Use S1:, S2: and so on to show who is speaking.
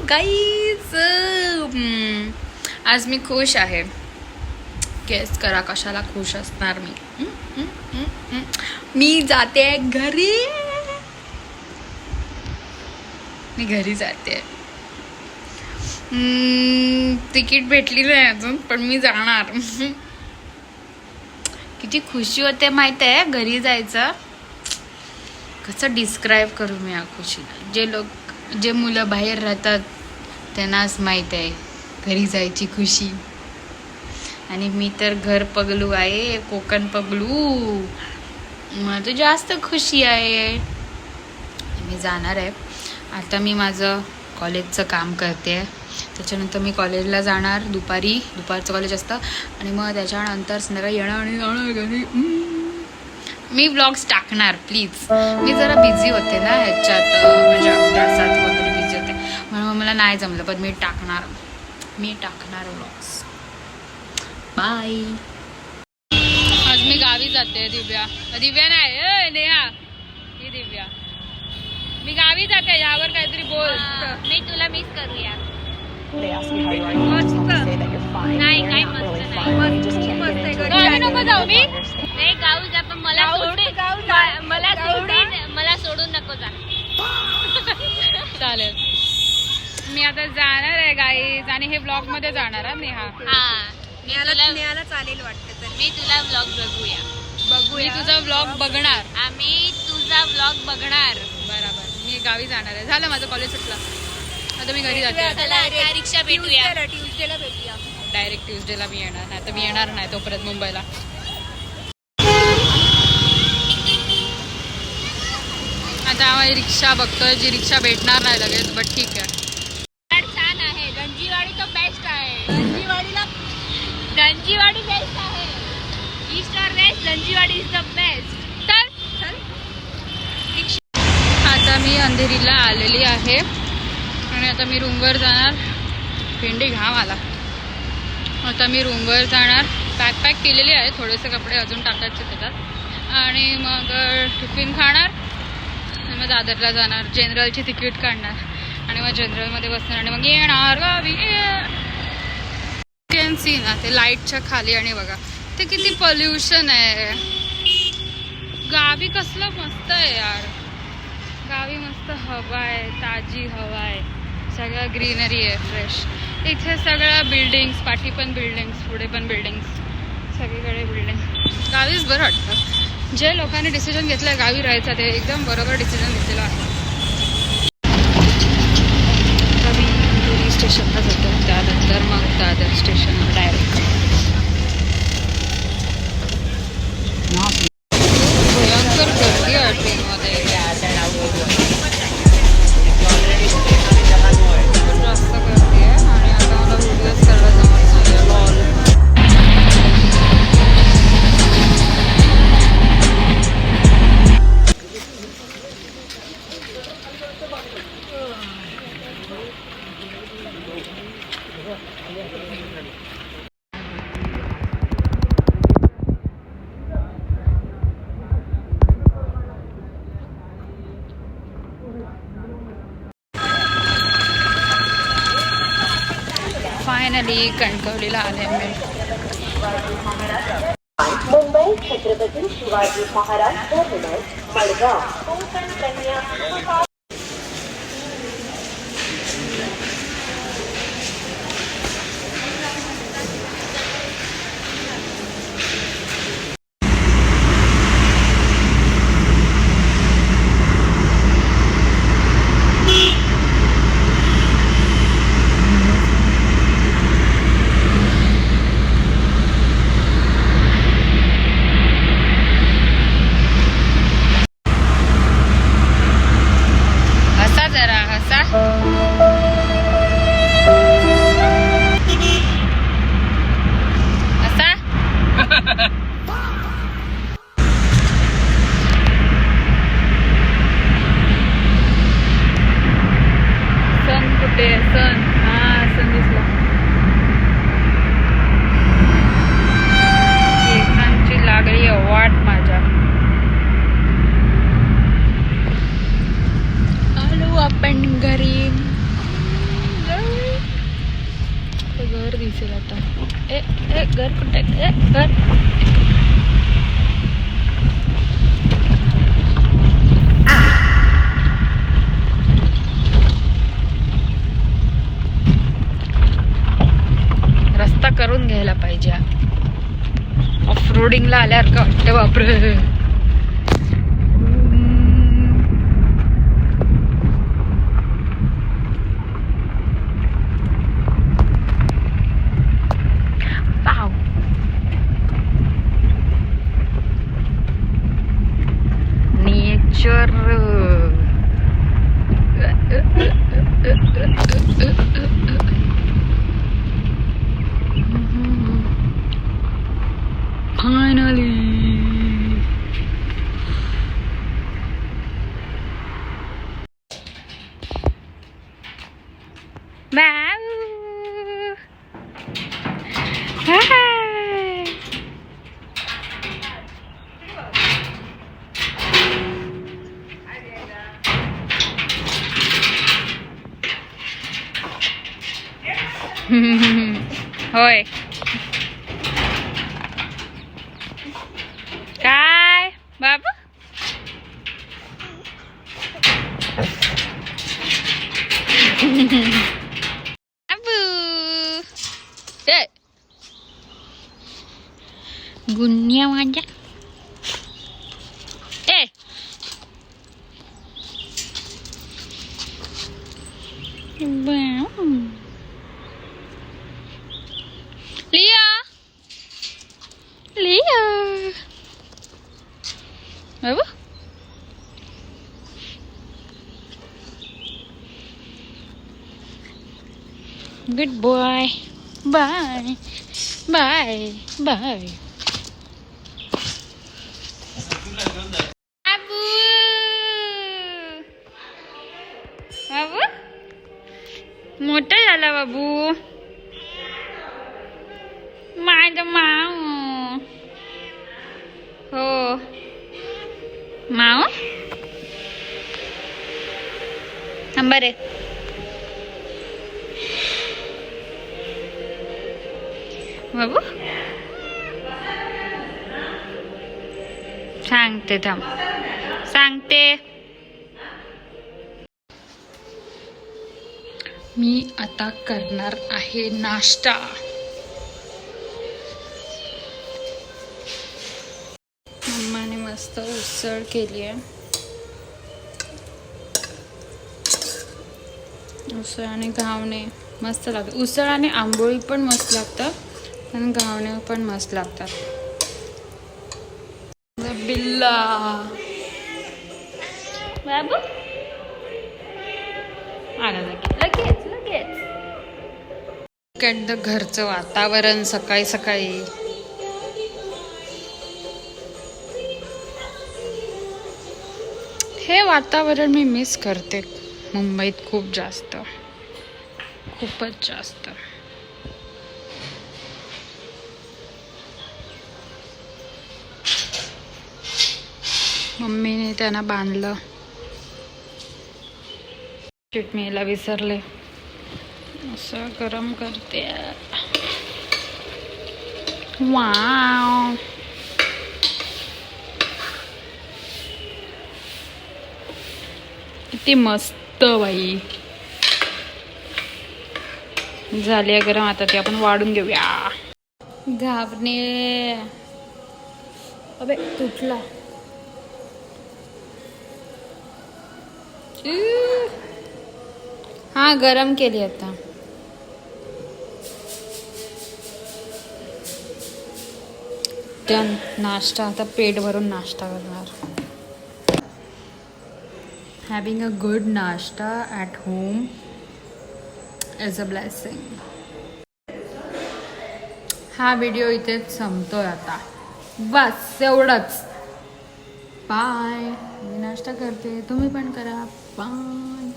S1: Guys आज मी खुश आहे. गेस करा कशाला खुश असणार मी जाते घरी. मी घरी जाते. तिकीट भेटली नाही अजून पण मी जाणार. किती खुशी होते माहित आहे घरी जायचं. कसं डिस्क्राईब करू मी या खुशीला. जे मुलं बाहेर राहतात त्यांनाच माहित आहे घरी जायची खुशी. आणि मी तर घर पगलू आहे, कोकण पगलू. मला तर जास्त खुशी आहे. मी जाणार आहे आता. मी माझं कॉलेजचं काम करते. त्याच्यानंतर मी कॉलेजला जाणार. दुपारचं कॉलेज असतं आणि मग त्याच्यानंतर संध्याकाळी येणार आणि जाणार घरी. मी व्लॉग्स टाकणार प्लीज. मी जरा बिझी होते ना ह्याच्यात, म्हणजे अभ्यासात वगैरे बिझी होते म्हणून मला नाही जमलं. पण मी टाकणार व्लॉग्स. बाय. आज मी गावी जाते. दिव्या नाही नेहा, ही दिव्या. मी गावी जाते. यावर काहीतरी बोल.
S2: मी तुला मिस करूया.
S1: मस्त
S2: नाही काय मस्त नाही.
S1: गावी नको जाऊ मी.
S2: नाही गाऊ जा पण मला सोडून नको जा.
S1: चालेल. मी आता जाणार आहे गाईज आणि हे ब्लॉग मध्ये जाणार आहे नेहा.
S2: नेहाला चालेल वाटतं तर मी तुला व्लॉग बघूया.
S1: मी तुझा व्लॉग बघणार.
S2: आम्ही तुझा व्लॉग बघणार.
S1: बरोबर. मी गावी जाणार आहे. झालं माझं कॉलेज सुटलं. आता मी घरी जाते.
S2: रिक्षा भेटूया.
S3: ट्यूजडेला भेटूया.
S1: डायरेक्ट ट्यूजडेला मी येणार. नाही तर मी येणार नाही तोपर्यंत मुंबईला. आता आम्हाला रिक्षा बघतोय. जी रिक्षा भेटणार नाही लगेच बट ठीक आहे.
S2: छान आहे. गंजीवाडी तो बेस्ट आहे. गंजीवाडी बेस्ट आहे. ईस्ट और वेस्ट गंजीवाडी इज द बेस्ट. चल
S1: आता मी अंधेरीला आलेली आहे आणि आता मी रूमवर जाणार. भेंडी घाम आला. आता मी रूमवर जाणार. पॅक केलेली आहे. थोडेसे कपडे अजून टाकायचे त्याच्यात आणि मग टिफिन खाणार आणि मग दादरला जाणार. जनरलची तिकीट काढणार आणि मग जनरलमध्ये बसणार आणि मग येणार गावी. कॅन सी ना ते लाईटच्या खाली. आणि बघा ते किती पोल्युशन आहे. गावी कसलं मस्त आहे यार. गावी मस्त हवा आहे, ताजी हवा आहे, सगळं ग्रीनरी आहे, फ्रेश. इथे सगळं बिल्डिंग्स, पाठी पण बिल्डिंग्स, पुढे पण बिल्डिंग्स, सगळीकडे बिल्डिंग. गावीच बरं वाटतं. जे लोकांनी डिसिजन घेतलं आहे गावी राहायचं ते एकदम बरोबर डिसिजन घेतलेलं आहे. तर मी अंधेरी स्टेशनला जातो. त्यानंतर मग दादर स्टेशनवर डायरेक्ट. भयंकर गर्दी आहे ट्रेनमध्ये. जास्त गर्दी आहे आणि आता मला व्हिडिओज करायला जमत नाही. लॉल. फायनली कणकवलीला आले मी.
S4: मुंबई छत्रपती शिवाजी महाराज टर्मिनस मडगाव कोकण कन्या.
S1: कुठे दिसेल आता. ए ए घर कुठे, ए घर. रस्ता करून घ्यायला पाहिजे. ऑफ रोडिंगला आल्यावर का वाटतं बापरे. नेचर. Finally. Wow. Hi. होय. काय बाबू. बाबू गुन्ह्या माझ्या. ए लिया लिया बाबू. Good boy. Bye bye bye. बाबू बाबू मोठा झाला बाबू. माझं माऊ. हो माऊ. बरे बाबू. सांगते थांब सांगते. मी आता करणार आहे नाश्ता. मम्माने मस्त उसळ केली आहे. उसळ आणि घावणे मस्त लागतात. उसळ आणि आंबोळी पण मस्त लागतात आणि घावणे पण मस्त लागतात. बिल्ला बाबू आला लगेच लगेच. ॲट द घरचं वातावरण सकाळी सकाळी. हे वातावरण मी मिस करते मुंबईत खूप जास्त, खूपच जास्त. मम्मीने त्यांना बांधलं. चटणीला विसरले. असं गरम करते. वाव किती मस्त बाई. झाली गरम. आता ते आपण वाढून घेऊया. घावणे अबे तुटला. हा गरम केली आता. त्या नाश्ता आता पेट भरून नाश्ता करणार. हॅविंग अ गुड नाश्ता at home is a blessing. हा व्हिडिओ इथेच संपतोय आता. बस एवढंच. बाय. मी नाश्ता करते, तुम्ही पण करा. बाय.